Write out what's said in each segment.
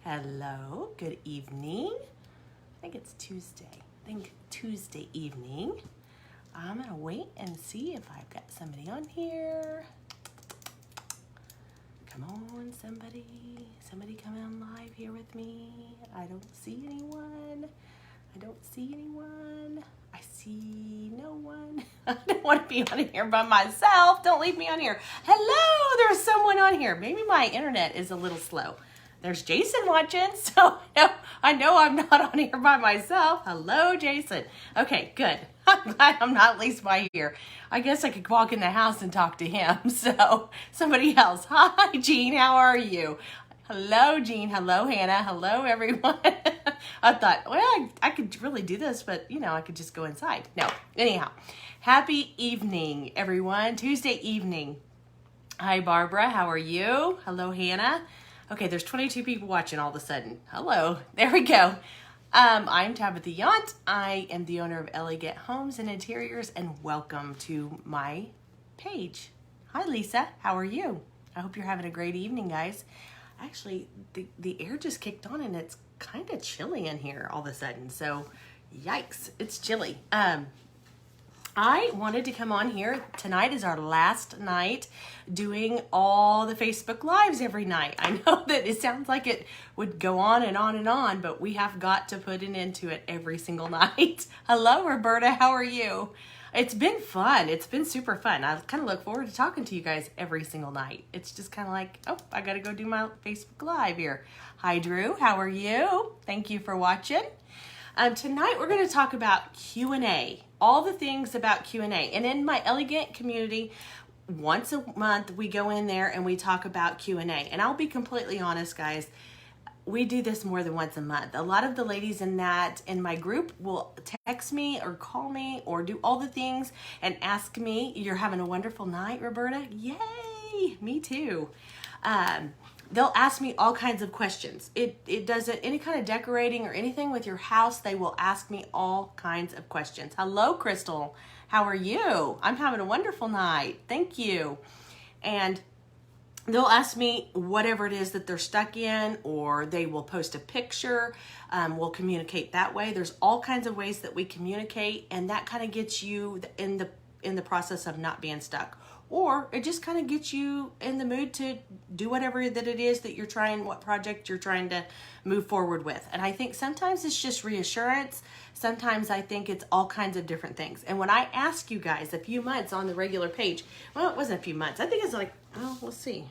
Hello, good evening. I think it's Tuesday. Tuesday evening. I'm gonna wait and see if I've got somebody on here. Come on, somebody. Somebody come on live here with me. I don't see anyone. I see no one. I don't want to be on here by myself. Don't leave me on here. Hello, there's someone on here. Maybe my internet is a little slow. There's Jason watching, so I know I'm not on here by myself. Hello, Jason. Okay, good. I'm glad I'm not at least by here. I guess I could walk in the house and talk to him. So somebody else. Hi, Jean. How are you? Hello, Jean. Hello, Hannah. Hello, everyone. I thought, well, I could really do this, but, I could just go inside. No. Anyhow, happy evening, everyone. Tuesday evening. Hi, Barbara. How are you? Hello, Hannah. Okay, there's 22 people watching all of a sudden. Hello. There we go. I'm Tabitha Yount. I am the owner of Elegant Homes and Interiors, and welcome to my page. Hi, Lisa. How are you? I hope you're having a great evening, guys. Actually, the air just kicked on, and it's kind of chilly in here all of a sudden. So, yikes, it's chilly. I wanted to come on here. Tonight is our last night doing all the Facebook Lives every night. I know that it sounds like it would go on and on and on, but we have got to put an end to it every single night. Hello, Roberta. How are you? It's been fun. It's been super fun. I kind of look forward to talking to you guys every single night. It's just kind of like, oh, I got to go do my Facebook Live here. Hi, Drew. How are you? Thank you for watching. Tonight we're going to talk about Q&A, all the things about Q&A. And in my Elegant community, once a month we go in there and we talk about Q&A. And I'll be completely honest, guys, we do this more than once a month. A lot of the ladies in my group will text me or call me or do all the things and ask me, "You're having a wonderful night, Roberta?" Yay! Me too. They'll ask me all kinds of questions. It doesn't, any kind of decorating or anything with your house, they will ask me all kinds of questions. Hello, Crystal. How are you? I'm having a wonderful night. Thank you. And they'll ask me whatever it is that they're stuck in, or they will post a picture. We'll communicate that way. There's all kinds of ways that we communicate, and that kind of gets you in the process of not being stuck. Or it just kind of gets you in the mood to do whatever that it is that you're trying, what project you're trying to move forward with. And I think sometimes it's just reassurance. Sometimes I think it's all kinds of different things. And when I ask you guys a few months on the regular page, well, it wasn't a few months. I think it's like, let's see,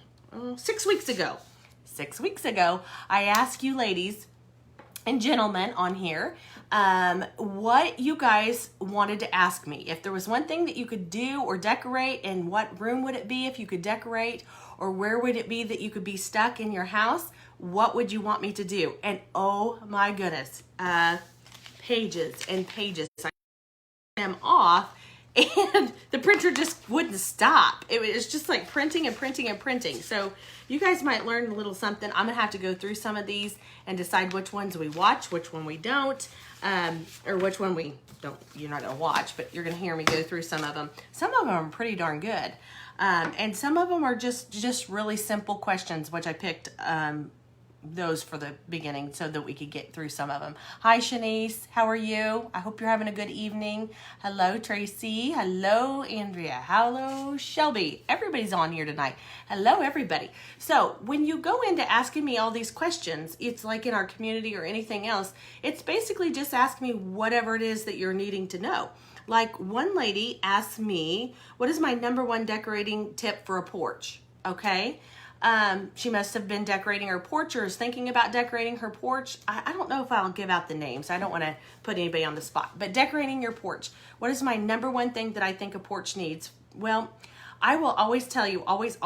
6 weeks ago. 6 weeks ago, I asked you ladies and gentlemen on here what you guys wanted to ask me. If there was one thing that you could do or decorate, and what room would it be if you could decorate, or where would it be that you could be stuck in your house, what would you want me to do? And oh my goodness, pages and pages. I took them off, and the printer just wouldn't stop. It was just like printing and printing and printing. So you guys might learn a little something. I'm gonna have to go through some of these and decide which ones we watch, which one we don't, or which one we don't. You're not gonna watch, but you're gonna hear me go through some of them. Some of them are pretty darn good, and some of them are just really simple questions, which I picked those for the beginning so that we could get through some of them. Hi, Shanice. How are you? I hope you're having a good evening. Hello, Tracy. Hello, Andrea. Hello, Shelby. Everybody's on here tonight. Hello, everybody. So when you go into asking me all these questions, it's like in our community or anything else, it's basically just ask me whatever it is that you're needing to know. Like one lady asked me, what is my number one decorating tip for a porch? Okay. She must have been decorating her porch or is thinking about decorating her porch. I don't know if I'll give out the names. I don't want to put anybody on the spot. But decorating your porch. What is my number one thing that I think a porch needs? Well, I will always tell you, always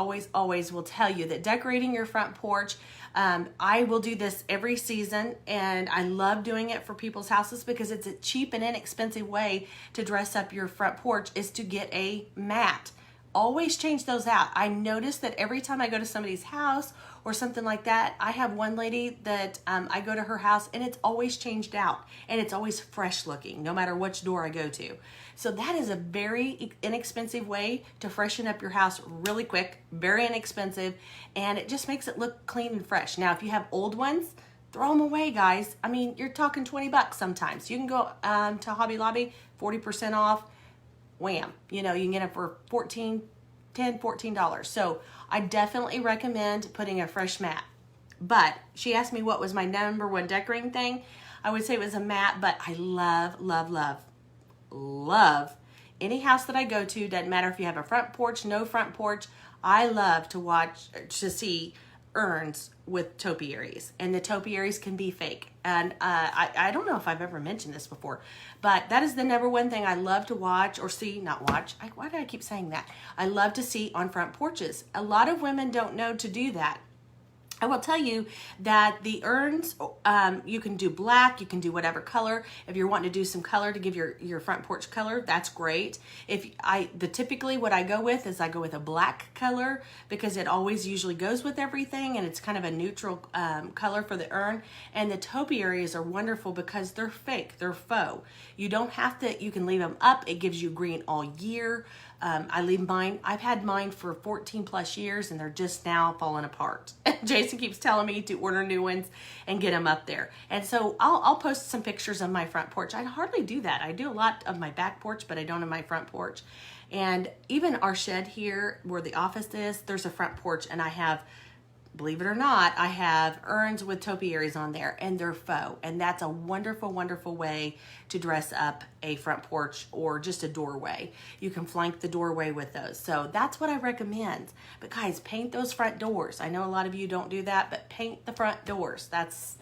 will tell you that decorating your front porch, I will do this every season, and I love doing it for people's houses because it's a cheap and inexpensive way to dress up your front porch is to get a mat. Always change those out. I notice that every time I go to somebody's house or something like that, I have one lady that I go to her house and it's always changed out and it's always fresh looking no matter which door I go to. So that is a very inexpensive way to freshen up your house really quick, very inexpensive, and it just makes it look clean and fresh. Now, if you have old ones, throw them away, guys. I mean, you're talking 20 bucks sometimes. You can go to Hobby Lobby, 40% off, wham. You know, you can get it for $14. So I definitely recommend putting a fresh mat. But she asked me what was my number one decorating thing. I would say it was a mat, but I love, love, love, love any house that I go to. Doesn't matter if you have a front porch, no front porch. I love to see urns with topiaries, and the topiaries can be fake. And I don't know if I've ever mentioned this before, but that is the number one thing I love to watch or see, not watch. Why do I keep saying that? I love to see on front porches. A lot of women don't know to do that. I will tell you that the urns, you can do black, you can do whatever color. If you're wanting to do some color to give your front porch color, that's great. Typically what I go with is I go with a black color because it always usually goes with everything, and it's kind of a neutral color for the urn. And the topiaries are wonderful because they're fake, they're faux. You don't have to, you can leave them up. It gives you green all year. I leave mine. I've had mine for 14 plus years, and they're just now falling apart. Jason keeps telling me to order new ones and get them up there. And so I'll post some pictures of my front porch. I hardly do that. I do a lot of my back porch, but I don't have my front porch. And even our shed here where the office is, there's a front porch, and I have, believe it or not, I have urns with topiaries on there, and they're faux. And that's a wonderful, wonderful way to dress up a front porch or just a doorway. You can flank the doorway with those. So that's what I recommend. But guys, paint those front doors. I know a lot of you don't do that, but paint the front doors. That's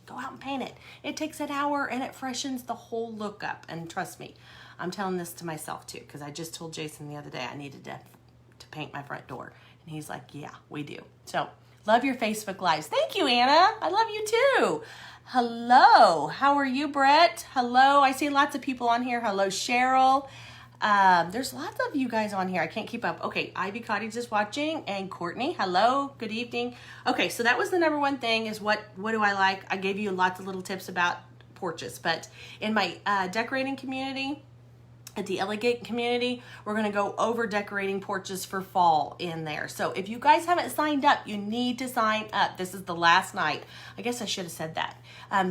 go out and paint it. It takes an hour, and it freshens the whole look up. And trust me, I'm telling this to myself too, because I just told Jason the other day I needed to paint my front door. And he's like, yeah, we do. So love your Facebook Lives. Thank you, Anna. I love you too. Hello. How are you, Brett? Hello. I see lots of people on here. Hello, Cheryl. There's lots of you guys on here. I can't keep up. Okay, Ivy Cottage is watching, and Courtney. Hello. Good evening. Okay, so that was the number one thing is what do I like? I gave you lots of little tips about porches, but in my decorating community, at the Elegant community, we're going to go over decorating porches for fall in there. So if you guys haven't signed up, you need to sign up. This is the last night. I guess I should have said that.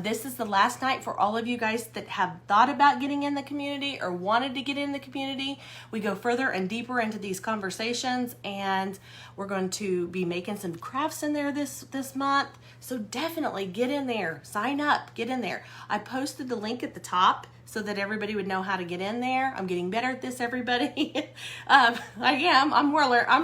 This is the last night for all of you guys that have thought about getting in the community or wanted to get in the community. We go further and deeper into these conversations, and we're going to be making some crafts in there this month. So definitely get in there, sign up, get in there. I posted the link at the top so that everybody would know how to get in there. I'm getting better at this, everybody. I am. I'm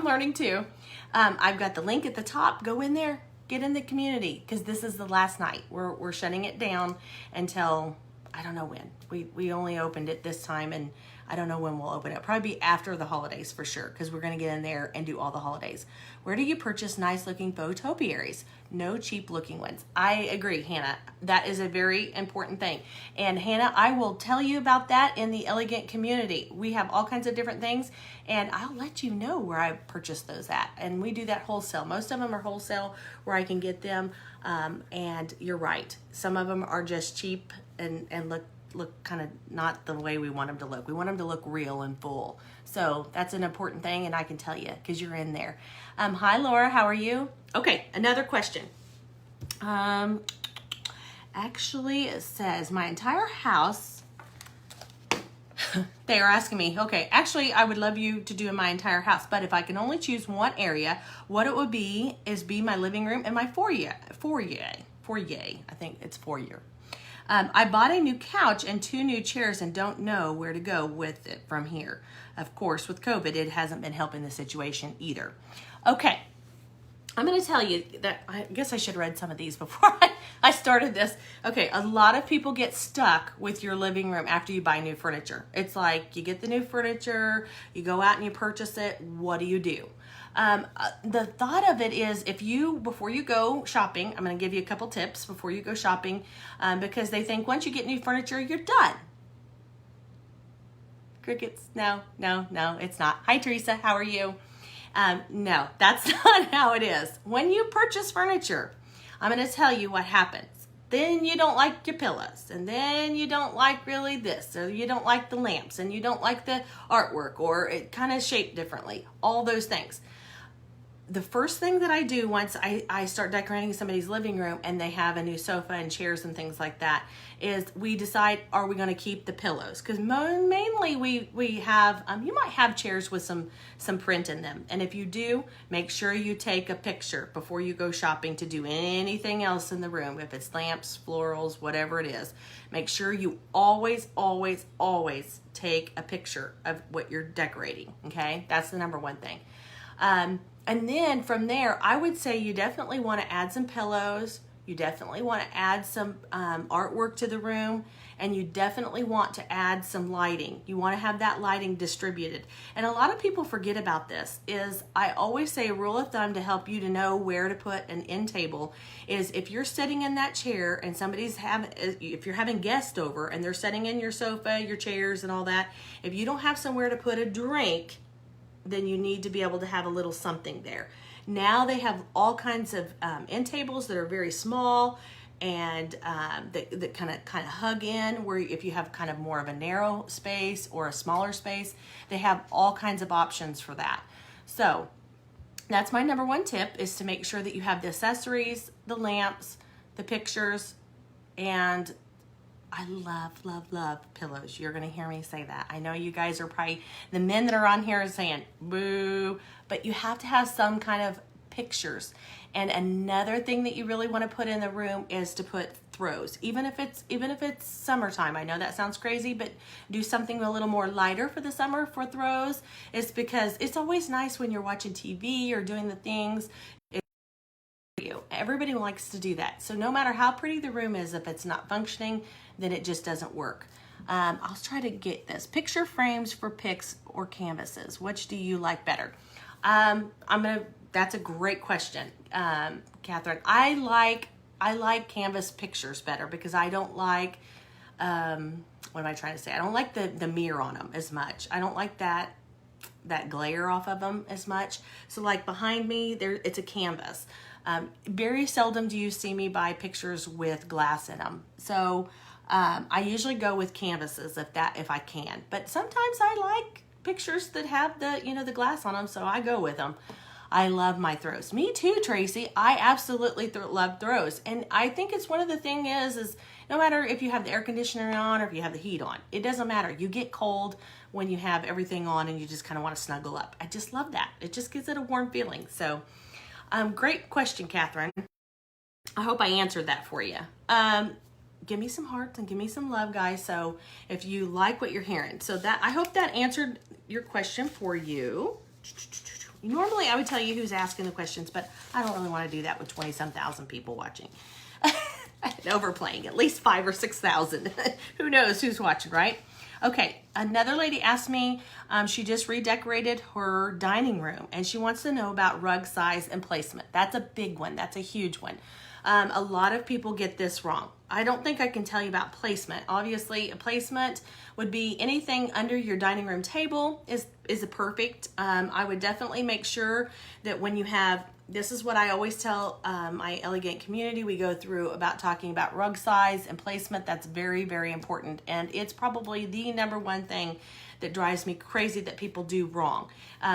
learning too. I've got the link at the top. Go in there, get in the community, because this is the last night. We're shutting it down until I don't know when. We only opened it this time, and I don't know when we'll open it. Probably be after the holidays for sure, because we're going to get in there and do all the holidays. Where do you purchase nice looking faux topiaries? No cheap looking ones. I agree, Hannah. That is a very important thing. And Hannah, I will tell you about that in the Elegant community. We have all kinds of different things, and I'll let you know where I purchase those at. And we do that wholesale. Most of them are wholesale where I can get them. And you're right. Some of them are just cheap and look kind of not the way we want them to look. We want them to look real and full. So that's an important thing, and I can tell you because you're in there. Hi, Laura. How are you? Okay, another question. Actually, it says my entire house. They are asking me, okay, actually, I would love you to do in my entire house, but if I can only choose one area, what it would be is my living room and my foyer. I think it's foyer. I bought a new couch and 2 new chairs and don't know where to go with it from here. Of course, with COVID, it hasn't been helping the situation either. Okay, I'm going to tell you that I guess I should have read some of these before I started this. Okay, a lot of people get stuck with your living room after you buy new furniture. It's like you get the new furniture, you go out and you purchase it. What do you do? The thought of it is before you go shopping, I'm going to give you a couple tips before you go shopping, because they think once you get new furniture, you're done. Crickets, no, it's not. Hi, Teresa, how are you? No, that's not how it is. When you purchase furniture, I'm going to tell you what happens. Then you don't like your pillows, and then you don't like really this, or you don't like the lamps, and you don't like the artwork, or it kind of shaped differently, all those things. the first thing that I do once I start decorating somebody's living room and they have a new sofa and chairs and things like that is we decide, are we going to keep the pillows? Because mainly we have, you might have chairs with some print in them. And if you do, make sure you take a picture before you go shopping to do anything else in the room. If it's lamps, florals, whatever it is, make sure you always, always, always take a picture of what you're decorating. Okay, that's the number one thing. And then from there, I would say you definitely want to add some pillows. You definitely want to add some artwork to the room. And you definitely want to add some lighting. You want to have that lighting distributed. And a lot of people forget about this. Is I always say a rule of thumb to help you to know where to put an end table is if you're sitting in that chair and if you're having guests over and they're sitting in your sofa, your chairs and all that, if you don't have somewhere to put a drink, then you need to be able to have a little something there. Now they have all kinds of end tables that are very small and that kind of hug in, where if you have kind of more of a narrow space or a smaller space, they have all kinds of options for that. So that's my number one tip, is to make sure that you have the accessories, the lamps, the pictures, and I love, love, love pillows. You're going to hear me say that. I know you guys are probably, the men that are on here are saying, boo, but you have to have some kind of pictures. And another thing that you really want to put in the room is to put throws. Even if it's summertime. I know that sounds crazy, but do something a little more lighter for the summer for throws. It's because it's always nice when you're watching TV or doing the things. Everybody likes to do that. So no matter how pretty the room is, if it's not functioning, then it just doesn't work. I'll try to get this. Picture frames for pics or canvases. Which do you like better? That's a great question, Catherine. I like canvas pictures better because I don't like, what am I trying to say? I don't like the mirror on them as much. I don't like that glare off of them as much. So like behind me, it's a canvas. Very seldom do you see me buy pictures with glass in them. So I usually go with canvases if I can. But sometimes I like pictures that have the glass on them, so I go with them. I love my throws. Me too, Tracy. I absolutely love throws. And I think it's one of the things is no matter if you have the air conditioner on or if you have the heat on, it doesn't matter. You get cold when you have everything on and you just kind of want to snuggle up. I just love that. It just gives it a warm feeling. So great question, Catherine. I hope I answered that for you. Give me some hearts and give me some love, guys. So if you like what you're hearing. So I hope that answered your question for you. Normally I would tell you who's asking the questions, but I don't really want to do that with 20-some thousand people watching. Overplaying, at least 5,000 or 6,000. Who knows who's watching, right? Okay, another lady asked me, she just redecorated her dining room and she wants to know about rug size and placement. That's a big one. That's a huge one. A lot of people get this wrong. I don't think I can tell you about placement. Obviously, a placement would be anything under your dining room table is a perfect. I would definitely make sure that when you have, this is what I always tell my elegant community, we go through about talking about rug size and placement. That's very, very important. And it's probably the number one thing that drives me crazy that people do wrong,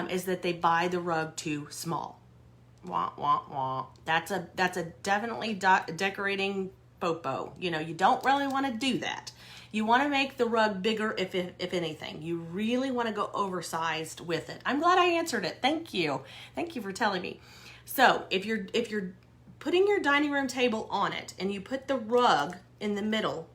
is that they buy the rug too small. Wah, wah, wah. That's a definitely decorating popo. You don't really want to do that. You want to make the rug bigger if anything. You really want to go oversized with it. I'm glad I answered it. Thank you. Thank you for telling me. So if you're putting your dining room table on it and you put the rug in the middle,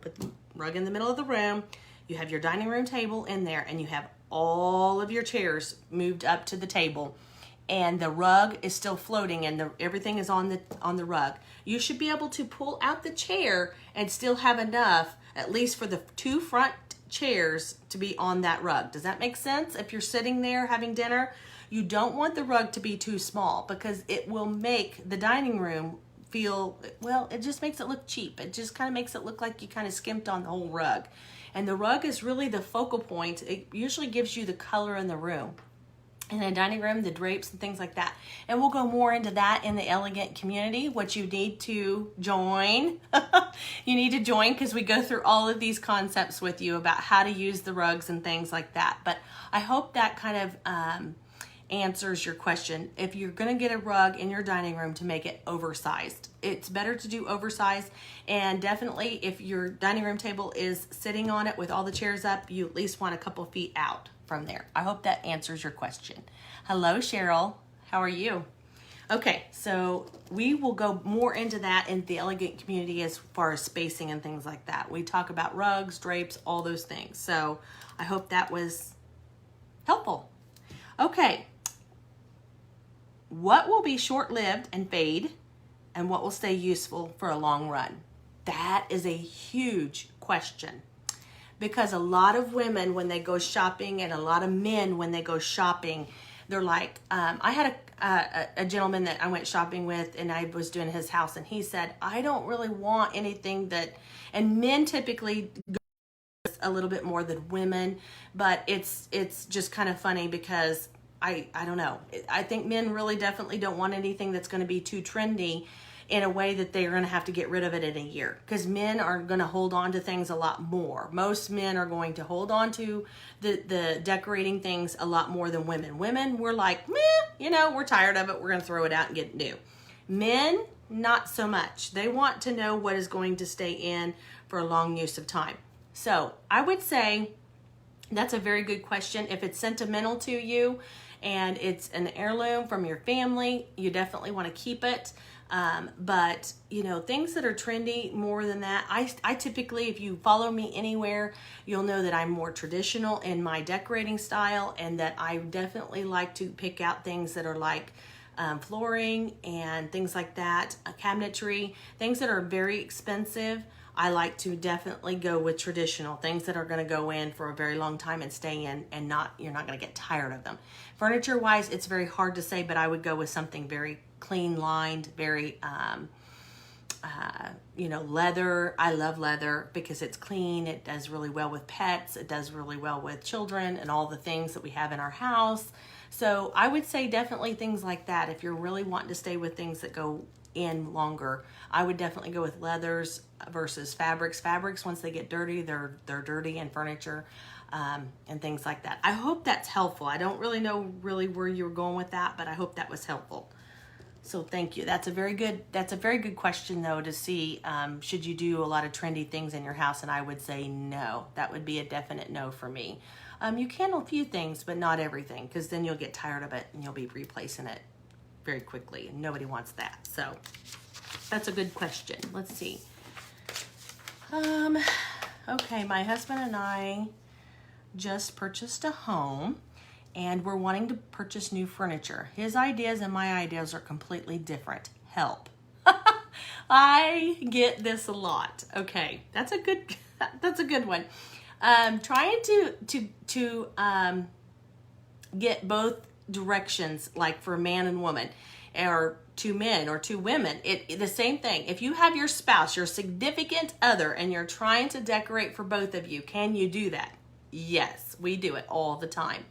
put the rug in the middle of the room, you have your dining room table in there and you have all of your chairs moved up to the table and the rug is still floating and everything is on the rug. You should be able to pull out the chair and still have enough, at least for the two front chairs, to be on that rug. Does that make sense? If you're sitting there having dinner, you don't want the rug to be too small because it will make the dining room feel, well, it just makes it look cheap. It just kind of makes it look like you kind of skimped on the whole rug. And the rug is really the focal point. It usually gives you the color in the room. In a dining room, the drapes and things like that. And we'll go more into that in the elegant community, which you need to join. You need to join because we go through all of these concepts with you about how to use the rugs and things like that. But I hope that kind of answers your question. If you're going to get a rug in your dining room, to make it oversized. It's better to do oversized, and definitely if your dining room table is sitting on it with all the chairs up, you at least want a couple feet out from there. I hope that answers your question. Hello, Cheryl. How are you? Okay, so we will go more into that in the elegant community as far as spacing and things like that. We talk about rugs, drapes, all those things. So I hope that was helpful. Okay, what will be short-lived and fade, and what will stay useful for a long run? That is a huge question, because a lot of women, when they go shopping, and a lot of men, when they go shopping, they're like, I had a gentleman that I went shopping with, and I was doing his house, and he said, I don't really want anything that, and men typically go a little bit more than women, but it's just kind of funny because I don't know. I think men really definitely don't want anything that's going to be too trendy in a way that they're going to have to get rid of it in a year, because men are going to hold on to things a lot more. Most men are going to hold on to the decorating things a lot more than women. Women, we're like, meh, you know, we're tired of it. We're going to throw it out and get new. Men, not so much. They want to know what is going to stay in for a long use of time. So I would say that's a very good question. If it's sentimental to you and it's an heirloom from your family, you definitely want to keep it. But you know, things that are trendy more than that, I typically, if you follow me anywhere, you'll know that I'm more traditional in my decorating style, and that I definitely like to pick out things that are like flooring and things like that, cabinetry, things that are very expensive. I like to definitely go with traditional things that are going to go in for a very long time and stay in, and you're not going to get tired of them. Furniture wise, it's very hard to say, but I would go with something very clean lined, very you know, leather. I love leather because it's clean. It does really well with pets. It does really well with children and all the things that we have in our house. So I would say definitely things like that. If you're really wanting to stay with things that go in longer, I would definitely go with leathers versus fabrics. Fabrics, once they get dirty, they're dirty in furniture, and things like that. I hope that's helpful. I don't really know where you were going with that, but I hope that was helpful. So thank you. That's a very good question though, to see, should you do a lot of trendy things in your house? And I would say no. That would be a definite no for me. You can a few things, but not everything, because then you'll get tired of it and you'll be replacing it very quickly, and nobody wants that. So that's a good question. Let's see. Okay, my husband and I just purchased a home, and we're wanting to purchase new furniture. His ideas and my ideas are completely different. Help. I get this a lot. Okay, that's a good one. Trying to get both directions, like for a man and woman, or two men or two women, the same thing. If you have your spouse, your significant other, and you're trying to decorate for both of you, can you do that? Yes, we do it all the time.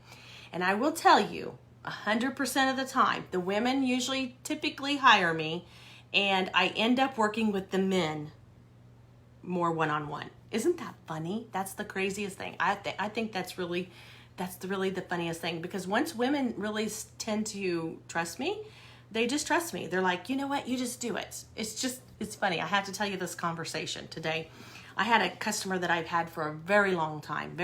And I will tell you, 100% of the time, the women typically hire me, and I end up working with the men more one-on-one. Isn't that funny? That's the craziest thing. I think that's really the funniest thing, because once women really tend to trust me, they just trust me. They're like, you know what? You just do it. It's funny. I have to tell you this conversation today. I had a customer that I've had for a very long time.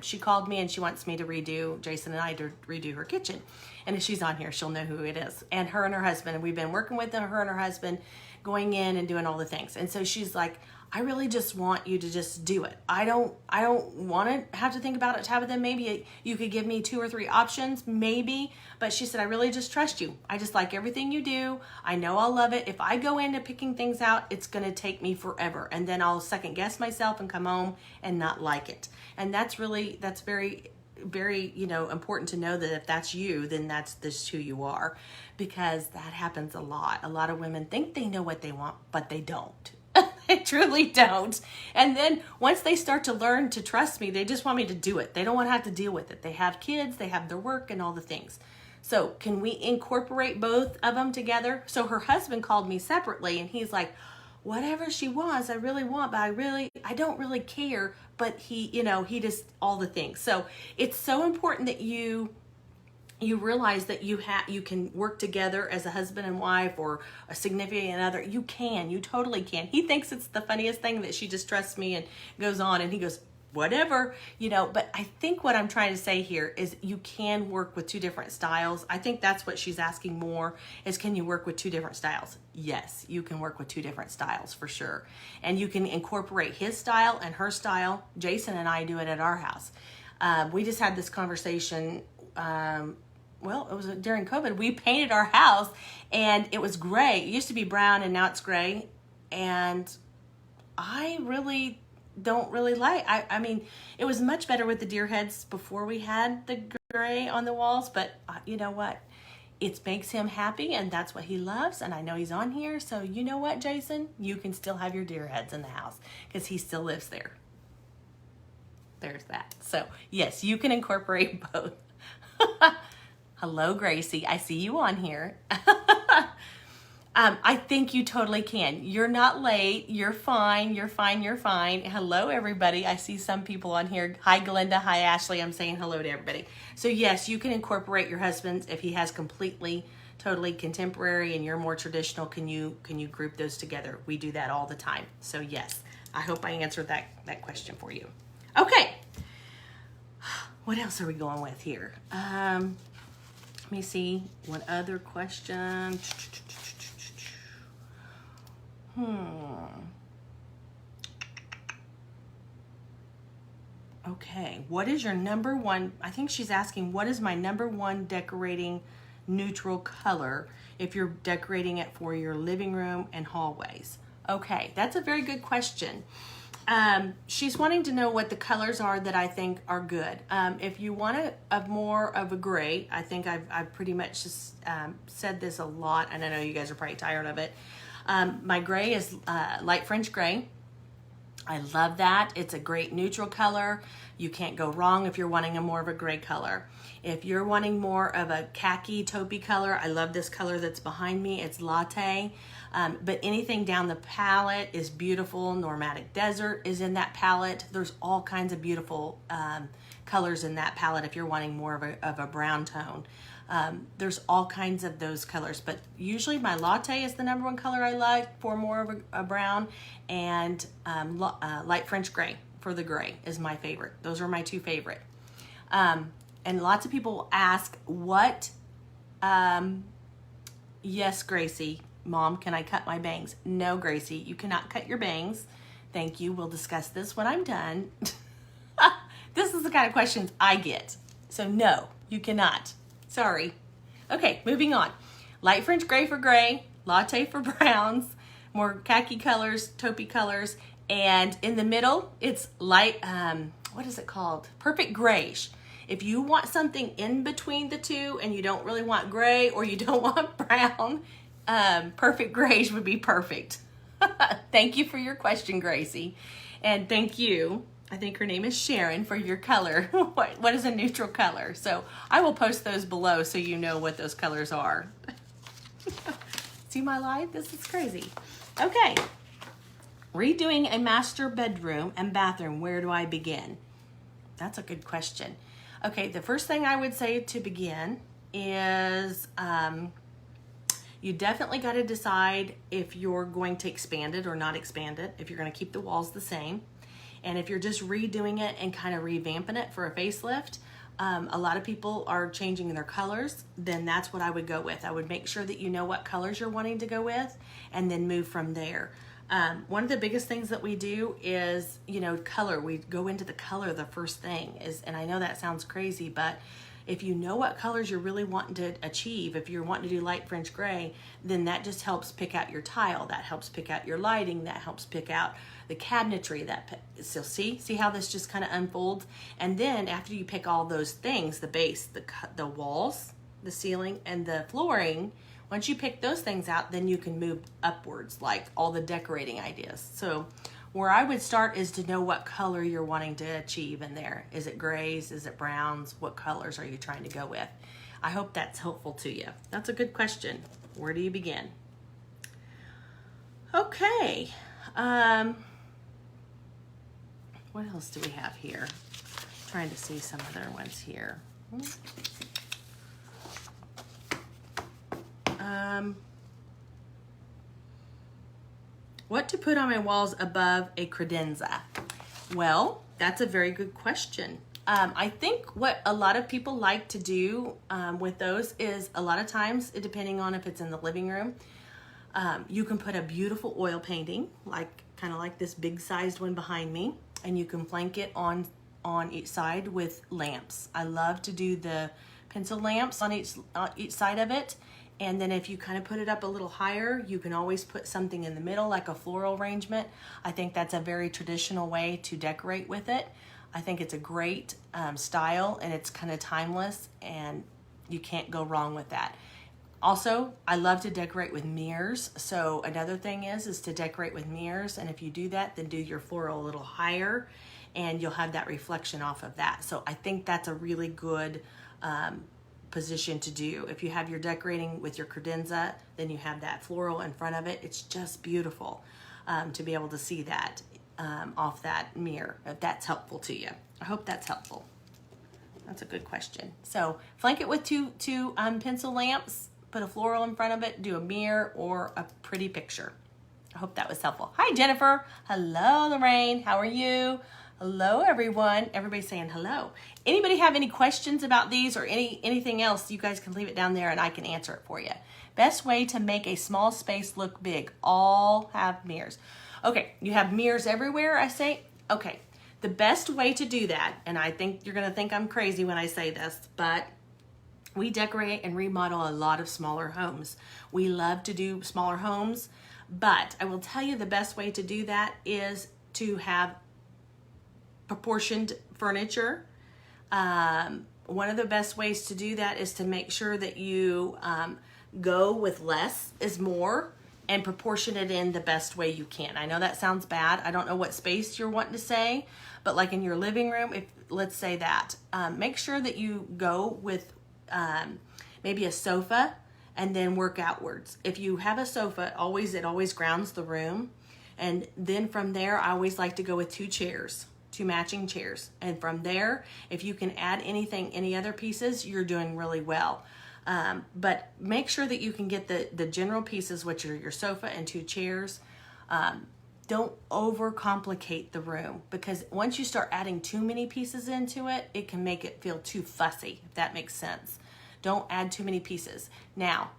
She called me and she wants me to Jason and I to redo her kitchen. And if she's on here, she'll know who it is. And her husband, and we've been working with her and her husband, going in and doing all the things. And so she's like, I really just want you to just do it. I don't want to have to think about it, Tabitha. Maybe you could give me 2 or 3 options, maybe. But she said, I really just trust you. I just like everything you do. I know I'll love it. If I go into picking things out, it's going to take me forever. And then I'll second guess myself and come home and not like it. And that's very, very, important to know that if that's you, then that's who you are, because that happens a lot. A lot of women think they know what they want, but they don't. They truly don't. And then once they start to learn to trust me, they just want me to do it. They don't want to have to deal with it. They have kids, they have their work and all the things. So can we incorporate both of them together? So her husband called me separately, and he's like, whatever she wants, I really want, but I don't really care. But he just, all the things. So it's so important that you you realize that you can work together as a husband and wife or a significant other. You totally can. He thinks it's the funniest thing that she just trusts me and goes on, and he goes, whatever, but I think what I'm trying to say here is you can work with two different styles. I think that's what she's asking more is, can you work with two different styles? Yes, you can work with two different styles for sure. And you can incorporate his style and her style. Jason and I do it at our house. We just had this conversation, well, it was during COVID. We painted our house and it was gray. It used to be brown and now it's gray. And I really don't really like, I mean, it was much better with the deer heads before we had the gray on the walls, but you know what? It makes him happy and that's what he loves. And I know he's on here. So you know what, Jason? You can still have your deer heads in the house because he still lives there. There's that. So yes, you can incorporate both. Hello, Gracie. I see you on here. I think you totally can. You're not late. You're fine. You're fine. You're fine. Hello, everybody. I see some people on here. Hi, Glenda. Hi, Ashley. I'm saying hello to everybody. So yes, you can incorporate your husband's if he has completely, totally contemporary and you're more traditional. Can you group those together? We do that all the time. So yes, I hope I answered that question for you. Okay. What else are we going with here? Let me see. One other question. Okay. What is your number one? I think she's asking, what is my number one decorating neutral color if you're decorating it for your living room and hallways? Okay. That's a very good question. She's wanting to know what the colors are that I think are good. If you want more of a gray, I think I've pretty much just said this a lot, and I know you guys are probably tired of it. My gray is light French gray. I love that. It's a great neutral color. You can't go wrong if you're wanting more of a gray color. If you're wanting more of a khaki taupey color, I love this color that's behind me. It's latte. But anything down the palette is beautiful. Normatic Desert is in that palette. There's all kinds of beautiful colors in that palette if you're wanting more of a brown tone. There's all kinds of those colors, but usually my latte is the number one color I like for more of a brown, and light French gray for the gray is my favorite. Those are my two favorite. And lots of people ask what, yes, Gracie, Mom, can I cut my bangs? No, Gracie, you cannot cut your bangs. Thank you. We'll discuss this when I'm done. This is the kind of questions I get. So no, you cannot. Sorry. Okay, moving on. Light French gray for gray, latte for browns, more khaki colors, taupey colors, and in the middle, it's light, what is it called? Perfect grayish. If you want something in between the two and you don't really want gray or you don't want brown, perfect grayish would be perfect. Thank you for your question, Gracie. And thank you, I think her name is Sharon, for your color. What is a neutral color? So I will post those below so you know what those colors are. See my live? This is crazy. Okay. Redoing a master bedroom and bathroom, where do I begin? That's a good question. Okay, the first thing I would say to begin is you definitely got to decide if you're going to expand it or not expand it, if you're going to keep the walls the same. And if you're just redoing it and kind of revamping it for a facelift, a lot of people are changing their colors, then that's what I would go with. I would make sure that you know what colors you're wanting to go with and then move from there. One of the biggest things that we do is, color. We go into the color the first thing is, and I know that sounds crazy, but if you know what colors you're really wanting to achieve, if you're wanting to do light French gray, then that just helps pick out your tile. That helps pick out your lighting. That helps pick out the cabinetry. So see how this just kind of unfolds. And then after you pick all those things, the base, the walls, the ceiling, and the flooring, once you pick those things out, then you can move upwards, like all the decorating ideas. So where I would start is to know what color you're wanting to achieve in there. Is it grays? Is it browns? What colors are you trying to go with? I hope that's helpful to you. That's a good question. Where do you begin? Okay. What else do we have here? Trying to see some other ones here. What to put on my walls above a credenza? Well, that's a very good question. I think what a lot of people like to do with those is a lot of times, depending on if it's in the living room, you can put a beautiful oil painting, kind of like this big sized one behind me, and you can flank it on each side with lamps. I love to do the pencil lamps on each side of it. And then if you kind of put it up a little higher, you can always put something in the middle, like a floral arrangement. I think that's a very traditional way to decorate with it. I think it's a great style, and it's kind of timeless, and you can't go wrong with that. Also, I love to decorate with mirrors. So another thing is to decorate with mirrors. And if you do that, then do your floral a little higher, and you'll have that reflection off of that. So I think that's a really good position to do. If you have your decorating with your credenza, then you have that floral in front of it. It's just beautiful to be able to see that off that mirror, if that's helpful to you. I hope that's helpful. That's a good question. So flank it with two pencil lamps, put a floral in front of it, do a mirror or a pretty picture. I hope that was helpful. Hi, Jennifer. Hello, Lorraine. How are you? Hello, everyone. Everybody's saying hello. Anybody have any questions about these or anything else, you guys can leave it down there and I can answer it for you. Best way to make a small space look big. All have mirrors. Okay, you have mirrors everywhere, I say. Okay, the best way to do that, and I think you're going to think I'm crazy when I say this, but we decorate and remodel a lot of smaller homes. We love to do smaller homes, but I will tell you the best way to do that is to have proportioned furniture. One of the best ways to do that is to make sure that you go with less is more and proportion it in the best way you can. I know that sounds bad. I don't know what space you're wanting to say, but like in your living room, if let's say that, make sure that you go with maybe a sofa and then work outwards. If you have a sofa, it always grounds the room. And then from there, I always like to go with two matching chairs. And from there, if you can add any other pieces, you're doing really well. But make sure that you can get the general pieces, which are your sofa and two chairs. Don't overcomplicate the room, because once you start adding too many pieces into it, it can make it feel too fussy, if that makes sense. Don't add too many pieces. Now,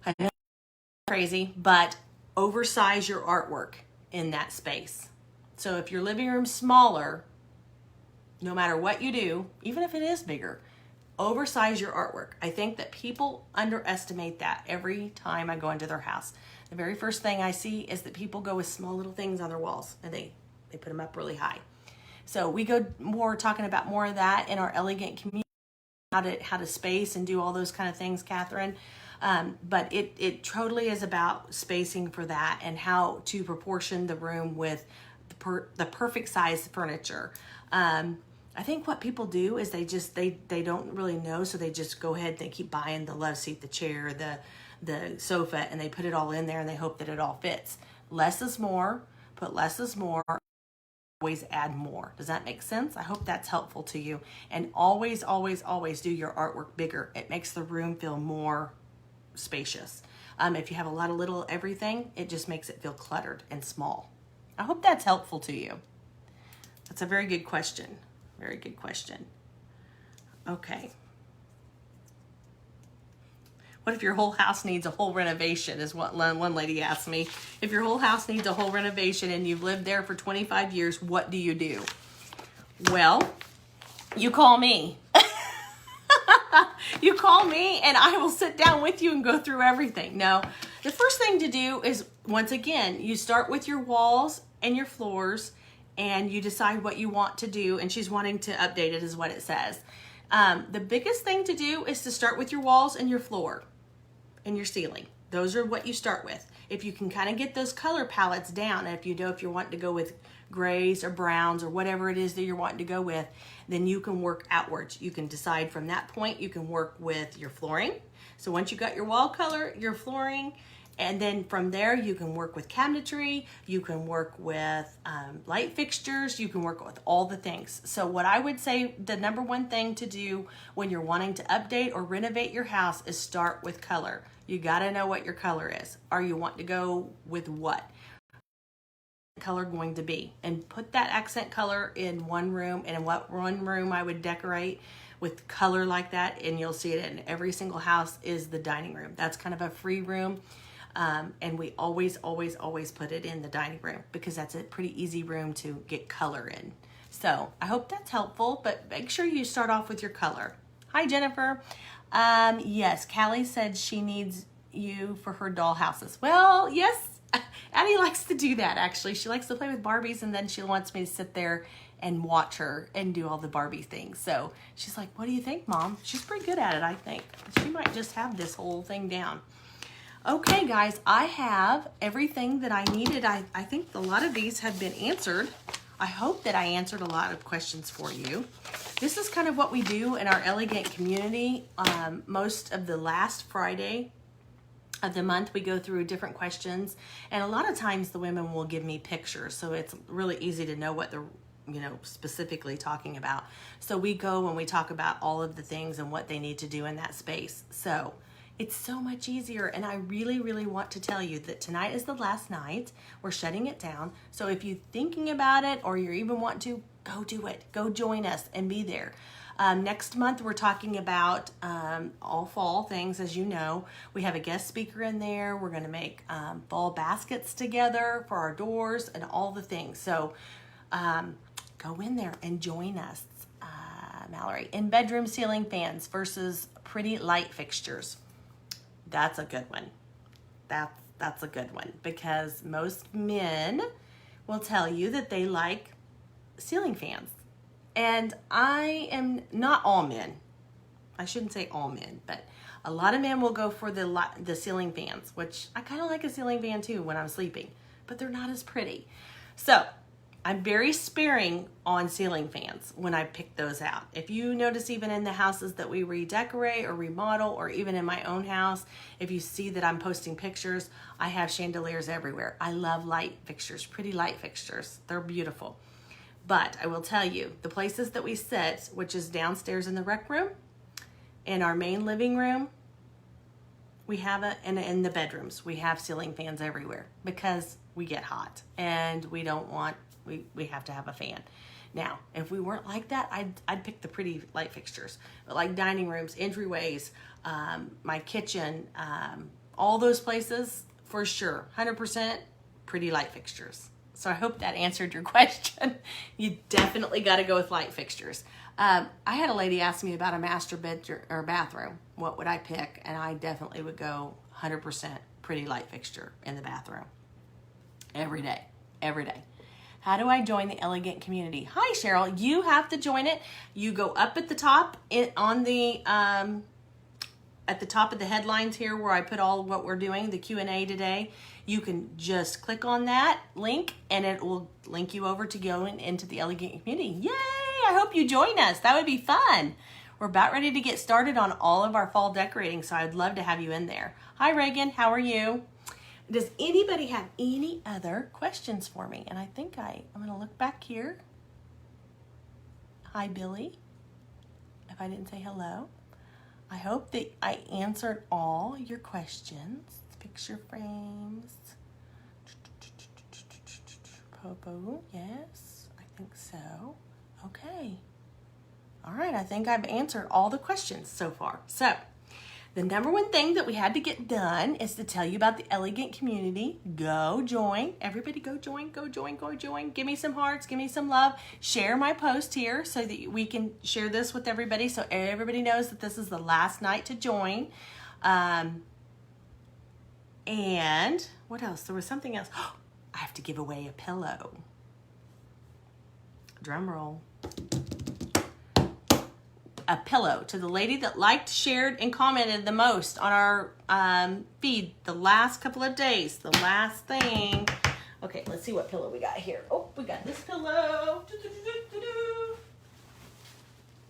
I know it's crazy, but oversize your artwork in that space. So if your living room's smaller, no matter what you do, even if it is bigger, oversize your artwork. I think that people underestimate that every time I go into their house. The very first thing I see is that people go with small little things on their walls, and they put them up really high. So we go talking about more of that in our elegant community, how to space and do all those kind of things, Catherine. But it totally is about spacing for that and how to proportion the room with the perfect size furniture. I think what people do is they don't really know, so they just go ahead and they keep buying the love seat, the chair, the sofa, and they put it all in there and they hope that it all fits. Less is more. Put less is more. Always add more. Does that make sense? I hope that's helpful to you. And always, always, always do your artwork bigger. It makes the room feel more spacious. If you have a lot of little everything, it just makes it feel cluttered and small. I hope that's helpful to you. That's a very good question. Very good question. Okay. What if your whole house needs a whole renovation, is what one lady asked me. If your whole house needs a whole renovation and you've lived there for 25 years, what do you do? Well, you call me. You call me and I will sit down with you and go through everything. Now, the first thing to do is, once again, you start with your walls and your floors and you decide what you want to do. And she's wanting to update it, is what it says. The biggest thing to do is to start with your walls and your floor and your ceiling. Those are what you start with. If you can kind of get those color palettes down, and if you're wanting to go with grays or browns or whatever it is that you're wanting to go with, then you can work outwards. You can decide from that point, you can work with your flooring. So once you got your wall color, your flooring, And then from there, you can work with cabinetry, you can work with light fixtures, you can work with all the things. So what I would say the number one thing to do when you're wanting to update or renovate your house is start with color. You gotta know what your color is. Or you want to go with what color going to be. And put that accent color in one room, and in what one room I would decorate with color like that, and you'll see it in every single house, is the dining room. That's kind of a free room. And we always put it in the dining room because that's a pretty easy room to get color in. So I hope that's helpful, but make sure you start off with your color. Hi, Jennifer. Yes, Callie said she needs you for her doll houses. Well, yes, Addie likes to do that, actually. She likes to play with Barbies, and then she wants me to sit there and watch her and do all the Barbie things. So she's like, what do you think, Mom? She's pretty good at it, I think. She might just have this whole thing down. Okay, guys, I have everything that I needed. I think a lot of these have been answered. I hope that I answered a lot of questions for you. This is kind of what we do in our elegant community. Most of the last Friday of the month, we go through different questions, and a lot of times the women will give me pictures, so it's really easy to know what they're specifically talking about. So we go and we talk about all of the things and what they need to do in that space. So it's so much easier, and I really want to tell you that tonight is the last night. We're shutting it down. So if you're thinking about it, or you even want to, go do it. Go join us and be there. Next month, we're talking about all fall things. As you know, we have a guest speaker in there. We're going to make fall baskets together for our doors and all the things. So go in there and join us, Mallory. In bedroom ceiling fans versus pretty light fixtures. That's a good one. That's a good one, because most men will tell you that they like ceiling fans. And I am not all men. I shouldn't say all men, but a lot of men will go for the ceiling fans, which I kind of like a ceiling fan too when I'm sleeping, but they're not as pretty. So I'm very sparing on ceiling fans when I pick those out. If you notice, even in the houses that we redecorate or remodel, or even in my own house, if you see that I'm posting pictures, I have chandeliers everywhere. I love light fixtures, pretty light fixtures. They're beautiful. But I will tell you, the places that we sit, which is downstairs in the rec room, in our main living room, we have and in the bedrooms, we have ceiling fans everywhere because we get hot and we don't want, we have to have a fan. Now, if we weren't like that, I'd pick the pretty light fixtures, but like dining rooms, entryways, my kitchen, all those places, for sure, 100% pretty light fixtures. So I hope that answered your question. You definitely got to go with light fixtures. I had a lady ask me about a master bedroom or bathroom. What would I pick? And I definitely would go 100% pretty light fixture in the bathroom. Every day. How do I join the elegant community? Hi, Cheryl. You have to join it. You go up at the top on the at the top of the headlines here where I put all what we're doing, the Q&A today. You can just click on that link and it will link you over to going into the elegant community. Yay! I hope you join us. That would be fun. We're about ready to get started on all of our fall decorating, so I'd love to have you in there. Hi, Reagan. How are you? Does anybody have any other questions for me? And I think I'm going to look back here. Hi, Billy. If I didn't say hello. I hope that I answered all your questions. Picture frames. Popo, yes, I think so. Okay. All right, I think I've answered all the questions so far. So, the number one thing that we had to get done is to tell you about the elegant community. Go join. Everybody go join, go join, go join. Give me some hearts, give me some love. Share my post here so that we can share this with everybody so everybody knows that this is the last night to join. And what else? There was something else. Oh, I have to give away a pillow. Drum roll. A pillow to the lady that liked, shared, and commented the most on our feed the last couple of days. The last thing. Okay, let's see what pillow we got here. Oh, we got this pillow.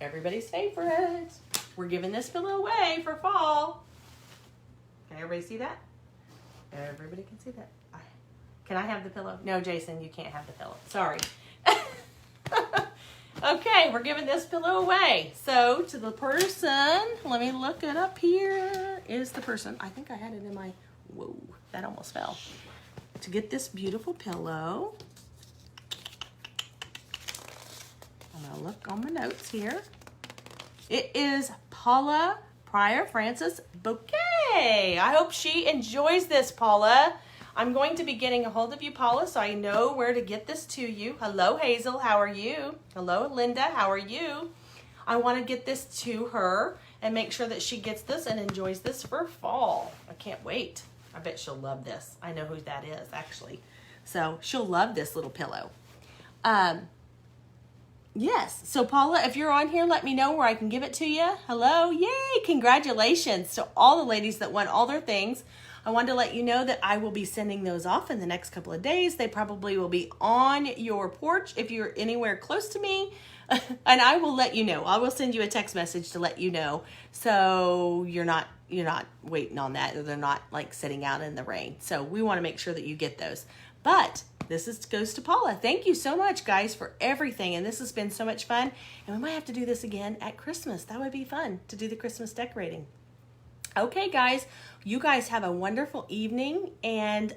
Everybody's favorite. We're giving this pillow away for fall. Can everybody see that? Everybody can see that. Can I have the pillow? No, Jason, you can't have the pillow. Sorry. Okay, we're giving this pillow away. So to the person, let me look it up here. Is the person, I think I had it in my, whoa, that almost fell. To get this beautiful pillow, I'm gonna look on my notes here. It is Paula Pryor Francis Bouquet. I hope she enjoys this, Paula. I'm going to be getting a hold of you, Paula, so I know where to get this to you. Hello, Hazel. How are you? Hello, Linda. How are you? I want to get this to her and make sure that she gets this and enjoys this for fall. I can't wait. I bet she'll love this. I know who that is, actually. So she'll love this little pillow. Yes. So, Paula, if you're on here, let me know where I can give it to you. Hello. Yay. Congratulations to all the ladies that won all their things. I wanted to let you know that I will be sending those off in the next couple of days. They probably will be on your porch if you're anywhere close to me. And I will let you know. I will send you a text message to let you know. So you're not waiting on that. They're not like sitting out in the rain. So we want to make sure that you get those. But goes to Paula. Thank you so much, guys, for everything. And this has been so much fun. And we might have to do this again at Christmas. That would be fun to do the Christmas decorating. Okay, guys, you guys have a wonderful evening, and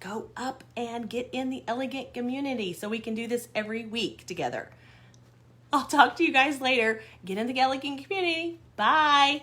go up and get in the elegant community so we can do this every week together. I'll talk to you guys later. Get in the elegant community. Bye.